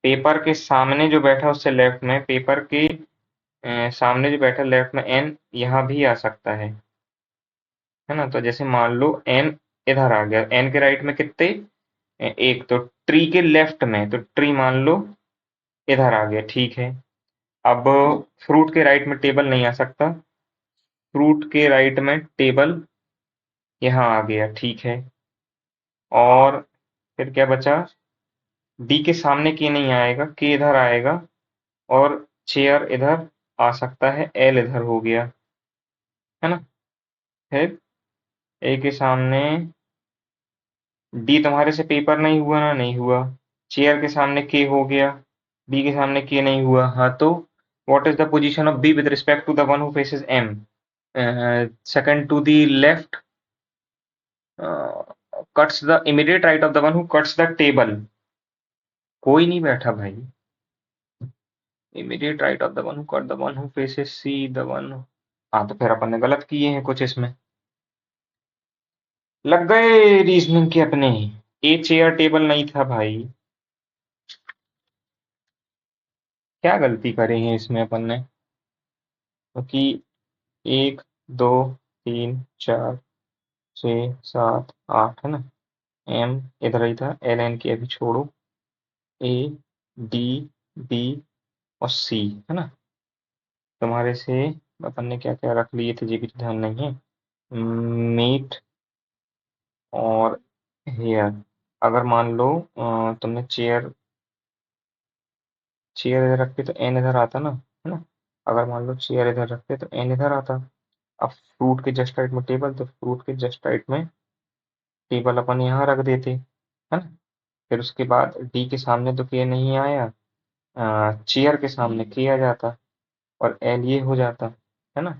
पेपर के सामने जो बैठा उससे लेफ्ट में, पेपर के सामने जो बैठा लेफ्ट में एन यहाँ भी आ सकता है ना। तो जैसे मान लो एन इधर आ गया, एन के राइट में कितने, एक, तो ट्री के लेफ्ट में, तो ट्री मान लो इधर आ गया, ठीक है। अब फ्रूट के राइट में टेबल नहीं आ सकता, फ्रूट के राइट में टेबल यहाँ आ गया, ठीक है। और फिर क्या बचा, डी के सामने के नहीं आएगा, के इधर आएगा, और चेयर इधर आ सकता है, एल इधर हो गया, है ना। फिर ए के सामने डी, तुम्हारे से पेपर नहीं हुआ ना, नहीं हुआ। चेयर के सामने के हो गया, बी के सामने के नहीं हुआ, हाँ तो what is the position of B with respect to the one who faces M, second to the left, cuts the immediate right of the one who cuts the table. कोई नहीं बैठा भाई, immediate right of the one who cut the one who faces C the one, हाँ तो फिर अपन ने गलत किए हैं कुछ इसमें, लग गए रीजनिंग के अपने। ए चेयर टेबल नहीं था भाई, क्या गलती करी है इसमें अपन ने, क्योंकि 1 2 3 4 6 7 8 है ना, एम इधर ही था, एल एन की अभी छोड़ो, ए डी बी और सी, है ना। तुम्हारे से अपन ने क्या क्या रख लिए थे ये भी तो ध्यान नहीं है, मीट और हेयर। अगर मान लो तुमने चेयर, चेयर इधर रखते तो एन इधर आता ना, है ना। अगर मान लो चेयर इधर रखते तो एन इधर आता। अब फ्रूट के जस्ट राइट में टेबल, तो फ्रूट के जस्ट राइट में टेबल अपन यहाँ रख देते, है ना। फिर उसके बाद डी के सामने तो के नहीं आया, चेयर के सामने के आ जाता, और एल ये हो जाता, है ना।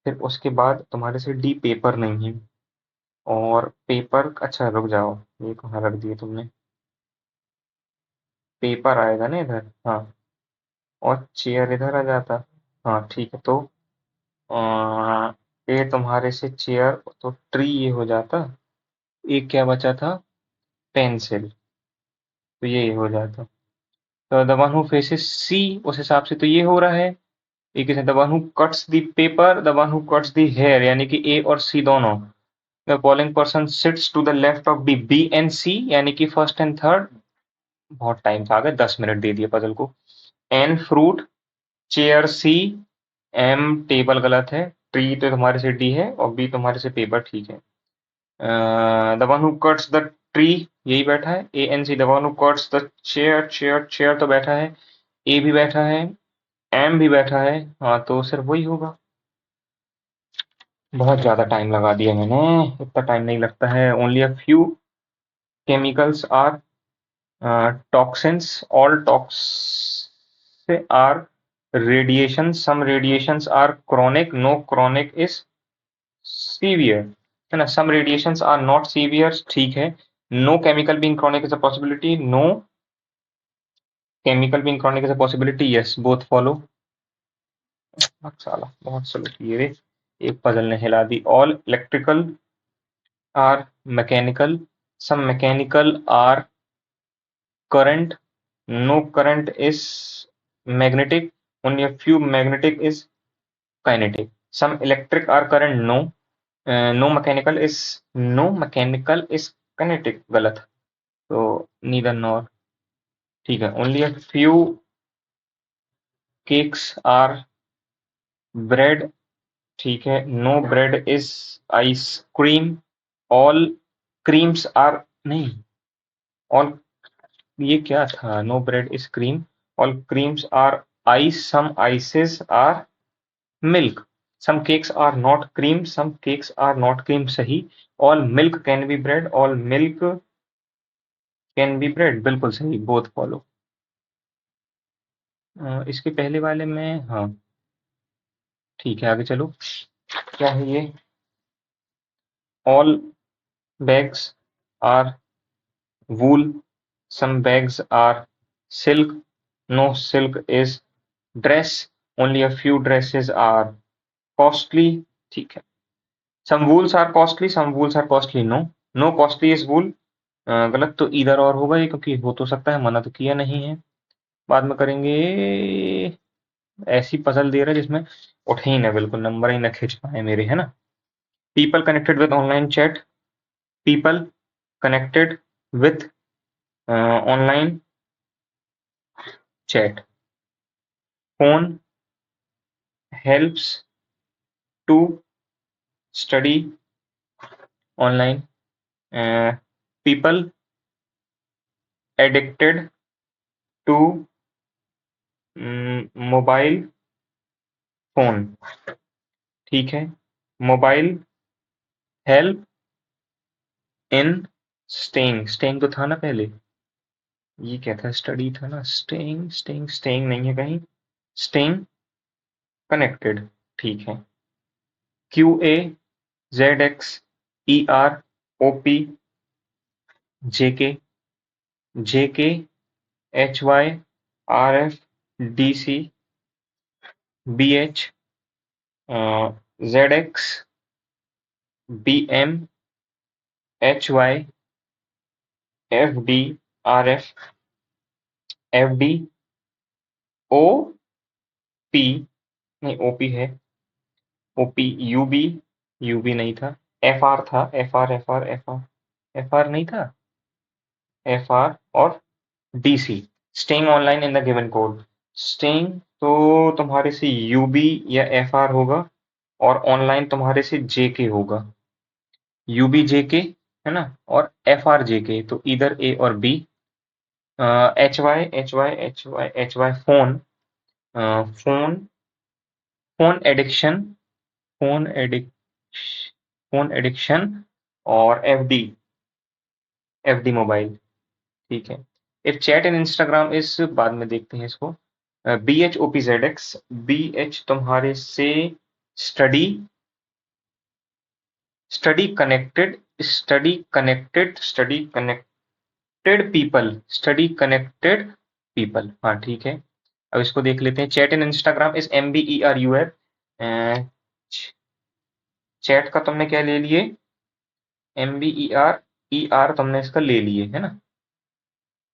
फिर उसके बाद तुम्हारे से डी पेपर नहीं है, और पेपर, अच्छा रुक जाओ, ये कहाँ रख दिए तुमने, पेपर आएगा ना इधर, हाँ, और चेयर इधर आ जाता, हाँ ठीक है। तो ये तुम्हारे से चेयर तो ट्री ये हो जाता, एक क्या बचा था, पेंसिल, तो ये हो जाता। तो the one who faces C, उस हिसाब से तो ये हो रहा है, एक the one who cuts the paper, the one who cuts the hair, यानी कि ए और सी दोनों, the following person sits to the left of B, B and C यानी कि फर्स्ट एंड थर्ड, बहुत टाइम था, आगे 10 मिनट दे दिए पजल को। N fruit, chair C, M table गलत है, ट्री तो तुम्हारे से डी है और बी तुम्हारे से पेपर ठीक है। The one who cuts the tree, यही बैठा है। A N C, the one who cuts the chair, chair chair तो बैठा है। ए भी बैठा है, एम भी बैठा है, हाँ तो सिर्फ वही होगा। बहुत ज्यादा टाइम लगा दिया मैंने, इतना टाइम नहीं लगता है। Only a few chemicals are toxins, all toxins are radiation, some radiations are chronic, no chronic is severe, है ना। some radiations are not severe, ठीक है। no chemical being chronic is a possibility, no chemical being chronic is a possibility, yes both follow। साला बहुत slow किए रे, एक puzzle ने हिला दी। all electrical are mechanical, some mechanical are current, no current is magnetic, only a few magnetic is kinetic, some electric are current, no, no mechanical is kinetic, गलत, तो neither nor, ठीक है। only a few cakes are bread, ठीक है। no bread is ice cream, all creams are, नहीं, all, ये क्या था, no bread is cream, all creams are ice, some ices are milk, some cakes are not cream, some cakes are not cream, सही। All milk can be bread, all milk can be bread, बिल्कुल सही, both follow. इसके पहले वाले में, हाँ ठीक है, आगे चलो। क्या है ये, all bags are wool, some bags are silk, no silk is dress, only a few dresses are costly, ठीक है। Some wools are costly, some wools are costly, no, no costly is wool, गलत, तो इधर और होगा ये, क्योंकि हो तो सकता है, मना तो किया नहीं है। बाद में करेंगे, ऐसी पजल दे रहा है जिसमें उठे ही ना, बिल्कुल नंबर ही ना खिंच पाए मेरे, है ना। People connected with online chat, people connected with online chat, phone helps to study online, people addicted to mobile phone, ठीक है। Mobile help in staying, staying तो था ना पहले, ये क्या था, स्टडी था ना, स्टेइंग स्टेइंग स्टेइंग नहीं है कहीं, स्टेइंग कनेक्टेड, ठीक है। Q A Z X E R O P J K H Y R F D C B H Z X B M H Y F D R F D O P, नहीं O P है, O P U B नहीं था, F R था, F R F R F R F R नहीं था, F R और D C, staying online in the given code. Staying तो तुम्हारे से यू बी या एफ आर होगा, और ऑनलाइन तुम्हारे से जे के होगा, यू बी जे के, है ना, और एफ आर जे के, तो इधर ए और B. H Y H Y H Y H Y phone, phone phone addiction, phone addict phone addiction, और एफ डी मोबाइल, ठीक है। इफ चैट इन इंस्टाग्राम इस, बाद में देखते हैं इसको। B H O P Z X, B H तुम्हारे से study, study connected, study connected, study connected people, study connected people, हाँ ठीक है। अब इसको देख लेते हैं। Chat in Instagram is M B E R U F, chat का तुमने क्या ले लिए, एम बी ई आर तुमने इसका ले लिए, है ना।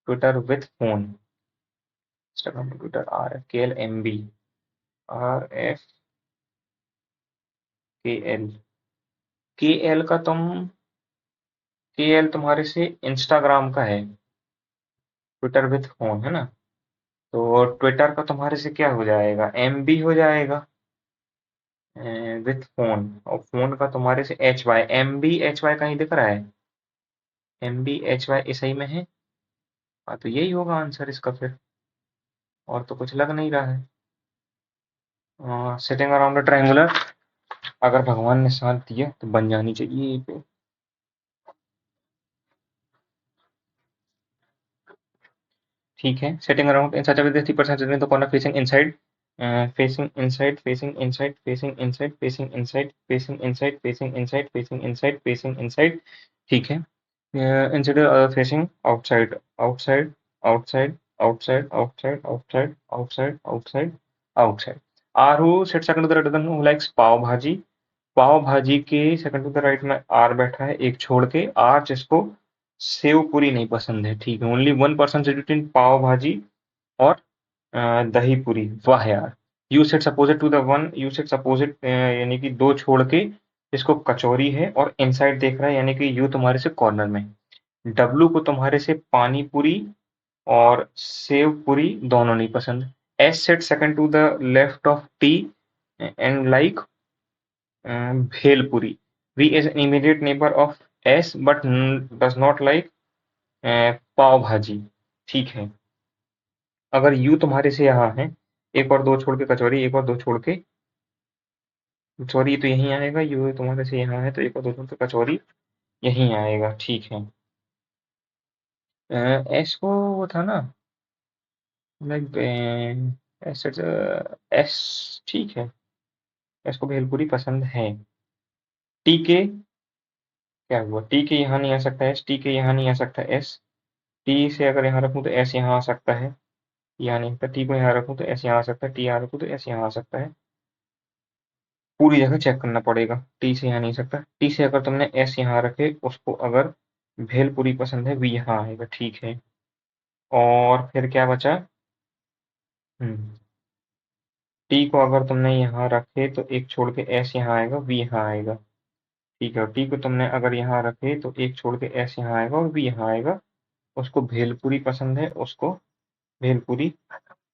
Twitter with phone, Instagram Twitter R F K L M B, R F K L, K L का तुम, के एल तुम्हारे से इंस्टाग्राम का है, ट्विटर विथ फोन है ना। तो ट्विटर का तुम्हारे से क्या हो जाएगा, MB हो जाएगा विथ फोन, और फोन का तुम्हारे से HY, MB HY कहीं दिख रहा है, MB HY सही में है। हाँ तो यही होगा आंसर इसका फिर, और तो कुछ लग नहीं रहा है। सिटिंग अराउंड द ट्रायंगुलर, अगर भगवान ने साथ दिया तो बन जानी चाहिए ये पे। ठीक है, setting around in such a way that 3% the corner facing inside, facing inside, facing inside, facing inside, facing inside, facing inside, facing inside, facing inside, facing inside. ठीक है, inside facing outside, outside, outside, outside, outside, outside, outside, outside, outside. R who sit second to the right who likes pav bhaji, pav bhaji के second to the right में R बैठा है एक छोड़ के, are जिसको सेव पूरी नहीं पसंद है। ठीक है, ओनली 1% बिटवीन पाव भाजी और दही पूरी। वाह यार, you set opposite to the one, you set opposite यानी कि दो छोड़ के इसको कचौरी है और इनसाइड देख रहा है, यानी कि यू तुम्हारे से कॉर्नर में। डब्लू को तुम्हारे से पानी पूरी और सेव पूरी दोनों नहीं पसंद। S set second to the left of T and like bhelpuri. V is an immediate neighbor of S but does not like pav bhaji. ठीक है, अगर यू तुम्हारे से यहाँ है, एक और दो छोड़ के कचौरी, एक और दो छोड़ के कचौरी तो यहीं आएगा, यू तुम्हारे से यहाँ है तो एक और दो छोड़ के कचौरी यहीं आएगा। ठीक है, एस को वो था ना, लाइक एस, एस ठीक है, एस को भेलपुरी पसंद है। टी के क्या हुआ, टी के यहाँ नहीं आ सकता एस, टी के यहाँ नहीं आ सकता एस, टी से अगर यहाँ रखूँ तो एस यहाँ आ सकता है, यहाँ नहीं सकता। टी को यहाँ रखूँ तो एस यहाँ आ सकता है, टी यहाँ रखूँ तो एस यहाँ आ सकता है। पूरी जगह चेक करना पड़ेगा, टी से यहाँ नहीं सकता। टी से अगर तुमने एस यहाँ रखे, उसको अगर भेलपुरी पसंद है, वी यहाँ आएगा। ठीक है, और फिर क्या बचा, टी को अगर तुमने यहाँ रखे तो एक छोड़ के एस यहाँ आएगा, वी यहाँ आएगा। ठीक है, और टी को तुमने अगर यहाँ रखे तो एक छोड़ के एस यहाँ आएगा और वी यहाँ आएगा। उसको भेलपुरी पसंद है, उसको भेलपुरी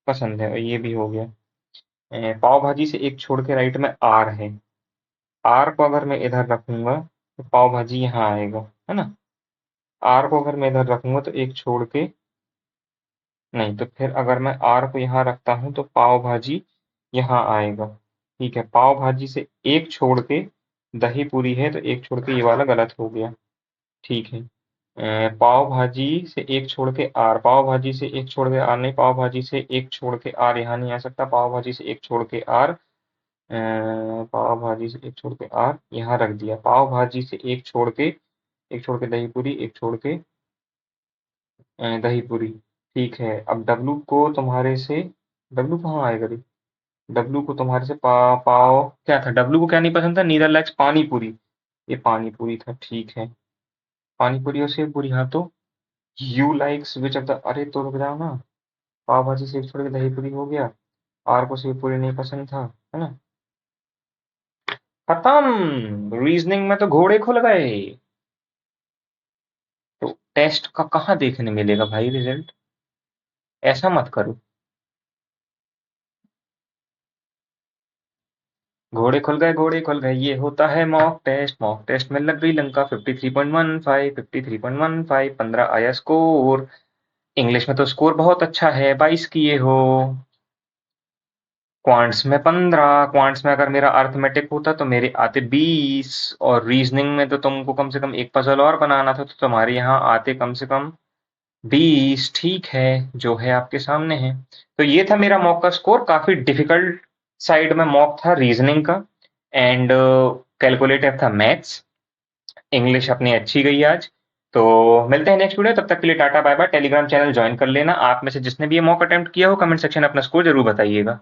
पसंद है, और ये भी हो गया। पाव भाजी से एक छोड़ के राइट में आर है, आर को अगर मैं इधर रखूंगा तो पाव भाजी यहाँ आएगा, है ना। आर को अगर मैं इधर रखूंगा तो एक छोड़ के, नहीं तो फिर अगर मैं आर को यहाँ रखता हूँ तो पाव भाजी यहाँ आएगा। ठीक है, पाव भाजी से एक छोड़ के दही पूरी है तो एक छोड़ के ये वाला गलत हो गया। ठीक है, पाव भाजी से एक छोड़ के आर, पाव भाजी से एक छोड़ के आर नहीं, पाव भाजी से एक छोड़ के आर यहाँ नहीं आ सकता, पाव भाजी से एक छोड़ के आर, पाव भाजी से एक छोड़ के आर यहाँ रख दिया, पाव भाजी से एक छोड़ के दही पूरी, एक छोड़ के दही पूरी। ठीक है, अब डब्लू को तुम्हारे से, डब्लू कहाँ आएगा रे, डब्लू को तुम्हारे से पाव क्या था, डब्लू को क्या नहीं पसंद था, नीदर लाइक्स पानी पूरी, ये पानी पूरी था। ठीक है, पानी पूरी और सेव पूरी, हाँ तो you likes which of the, अरे तो रुक जाओ ना, पाव भाजी से एक छोड़ के दही पूरी हो गया, आर को सेव पूरी नहीं पसंद था, है ना। खत्म, रीजनिंग में तो घोड़े खुल गए। तो टेस्ट का कहाँ देखने मिलेगा भाई रिजल्ट, ऐसा मत करो। घोड़े खुल गए, घोड़े खुल गए, ये होता है मॉक टेस्ट, मॉक टेस्ट में लग गई लंका 53.15, 53.15, 15 आया स्कोर। इंग्लिश में तो स्कोर बहुत अच्छा है, 22 किए हो। क्वांट्स में 15, क्वांट्स में अगर मेरा अर्थमेटिक होता तो मेरे आते 20, और रीजनिंग में तो तुमको कम से कम एक पजल और बनाना था तो तुम्हारे यहाँ आते कम से कम 20। ठीक है, जो है आपके सामने है। तो ये था मेरा मॉक का स्कोर, काफी डिफिकल्ट साइड में मॉक था रीजनिंग का, एंड कैलकुलेटिव था मैथ्स। इंग्लिश अपनी अच्छी गई आज। तो मिलते हैं नेक्स्ट वीडियो, तब तक के लिए टाटा bye bye. Telegram channel join कर लेना। आप में से जिसने भी ये मॉक अटेम्प्ट किया हो, कमेंट सेक्शन में अपना स्कोर जरूर बताइएगा।